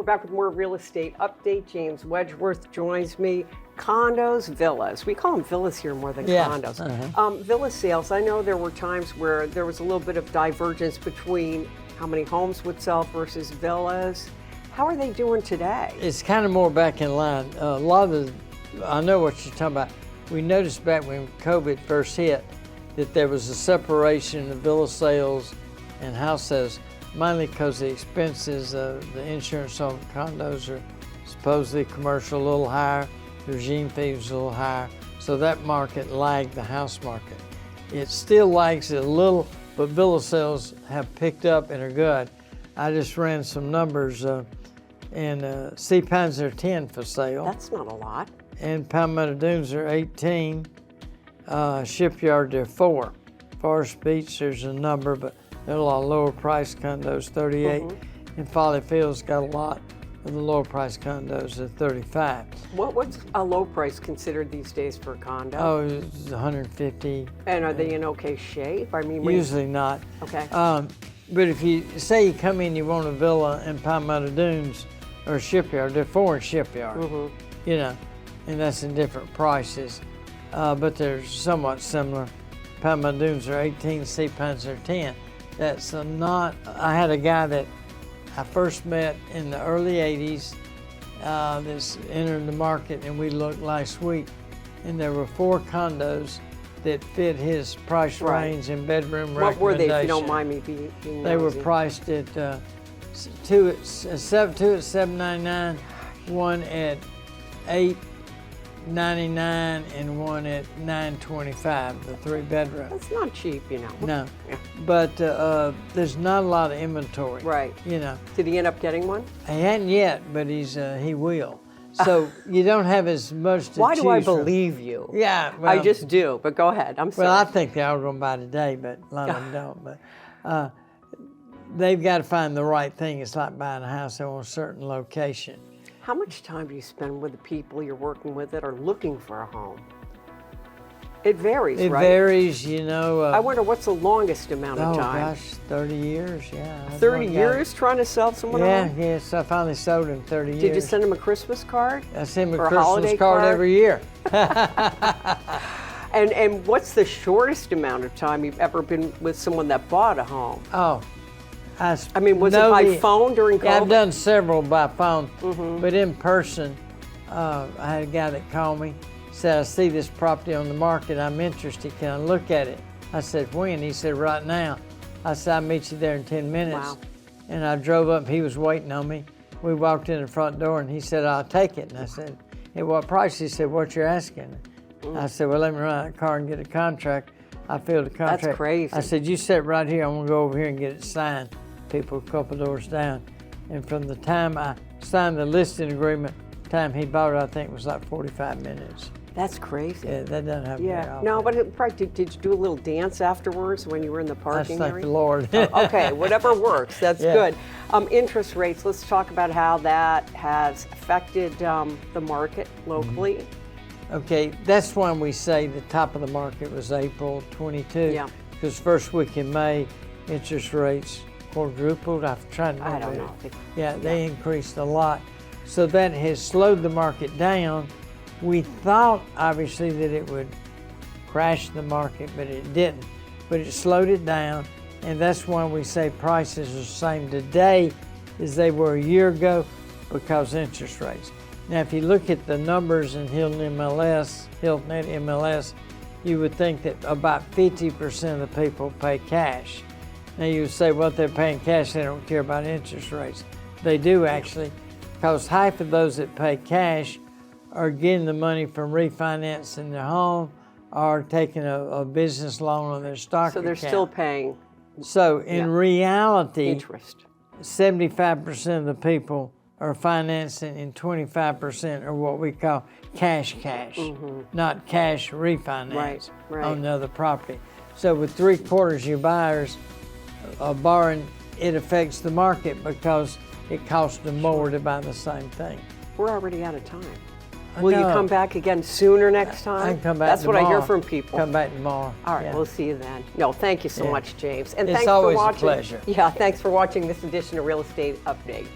back with more real estate update. James Wedgeworth joins me. Condos, villas. We call them villas here more than condos. Villa sales, I know there were times where there was a little bit of divergence between how many homes would sell versus villas. How are they doing today? It's kind of more back in line. A lot of I know what you're talking about. We noticed back when COVID first hit that there was a separation of villa sales and house sales, mainly because the expenses of the insurance on condos are supposedly commercial a little higher, the regime fees a little higher, so that market lagged the house market. It still lags it a little, but villa sales have picked up and are good. I just ran some numbers, and Sea Pines are 10 for sale. That's not a lot. And Palmetto Dunes are 18. Shipyard, they're 4. Forest Beach, there's a number, but there are a lot of lower price condos, 38. And Folly Field's got a lot of the lower price condos at 35. What's a low price considered these days for a condo? Oh, it's 150. And are they in okay shape? I mean, usually not. Okay. But if you say you come in, you want a villa in Palmetto Dunes or Shipyard, they're 4 in Shipyard, you know, and that's in different prices, but they're somewhat similar. Palmetto Dunes are 18, Sea Pines are 10. That's not, I had a guy that I first met in the early 80s that's entered the market, and we looked last week, and there were 4 condos that fit his price range and bedroom recommendation. What were they, if you don't mind me being They were nosy? priced at 2 at $799, 1 at $899, and 1 at $925. The 3 bedroom. That's not cheap, you know. No, Yeah. but there's not a lot of inventory. Right. You know, Did he end up getting one? he hadn't yet, but he will. So you don't have as much to Why do I choose from. believe you? Yeah, I just do, but go ahead. I'm sorry. Well, I think they're all going to buy today, but a lot of them don't. But they've got to find the right thing. It's like buying a house on a certain location. How much time do you spend with the people you're working with that are looking for a home? It varies, It right? varies, you know. I wonder what's the longest amount of Oh time? gosh, 30 years, yeah. I had 30 one guy- years trying to sell someone a Yeah, home? yeah. So I finally sold him 30 years. Did you send him a Christmas card? I send him or a a Christmas holiday card card? every year. And what's the shortest amount of time you've ever been with someone that bought a home? Oh, I mean, was it know by phone during COVID? Yeah, I've done several by phone, but in person, I had a guy that called me, said, I see this property on the market, I'm interested, can I look at it? I said, when? He said, right now. I said, I'll meet you there in 10 minutes. Wow. And I drove up, he was waiting on me. We walked in the front door and he said, I'll take it. And I said, at what price? He said, what you're asking? I said, well, let me run out the car and get a contract. I filled the contract. That's crazy. I said, you sit right here, I'm gonna go over here and get it signed. People a couple doors down. And from the time I signed the listing agreement, the time he bought it, I think was like 45 minutes. That's crazy. Yeah, that doesn't happen very Yeah. often. No, but did you do a little dance afterwards when you were in the That's parking thank area? the Lord. Okay, whatever works. That's Yeah. good. Interest rates. Let's talk about how that has affected the market locally. Okay, that's when we say the top of the market was April 22. Yeah. Because first week in May, interest rates quadrupled. I've tried to I don't know. Yeah, they increased a lot. So that has slowed the market down. We thought, obviously, that it would crash the market, but it didn't. But it slowed it down, and that's why we say prices are the same today as they were a year ago because interest rates. Now, if you look at the numbers in Hilton at MLS, you would think that about 50% of the people pay cash. Now you would say, well, if they're paying cash, they don't care about interest rates. They do actually, because half of those that pay cash are getting the money from refinancing their home or taking a business loan on their stock So they're account. still paying So in reality, interest. 75% of the people are financing and 25% are what we call cash, not cash refinance Right. on the other property. So with 3/4 of your buyers borrowing, it affects the market because it costs them more to buy the same thing. We're already out of time. I Will you know. come back again sooner next time? I can come back That's tomorrow. what I hear from people. Come back tomorrow. All right, yeah. we'll see you then. No, thank you so Yeah. much, James. And It's thanks always for a watching. pleasure. Yeah, thanks for watching this edition of Real Estate Update.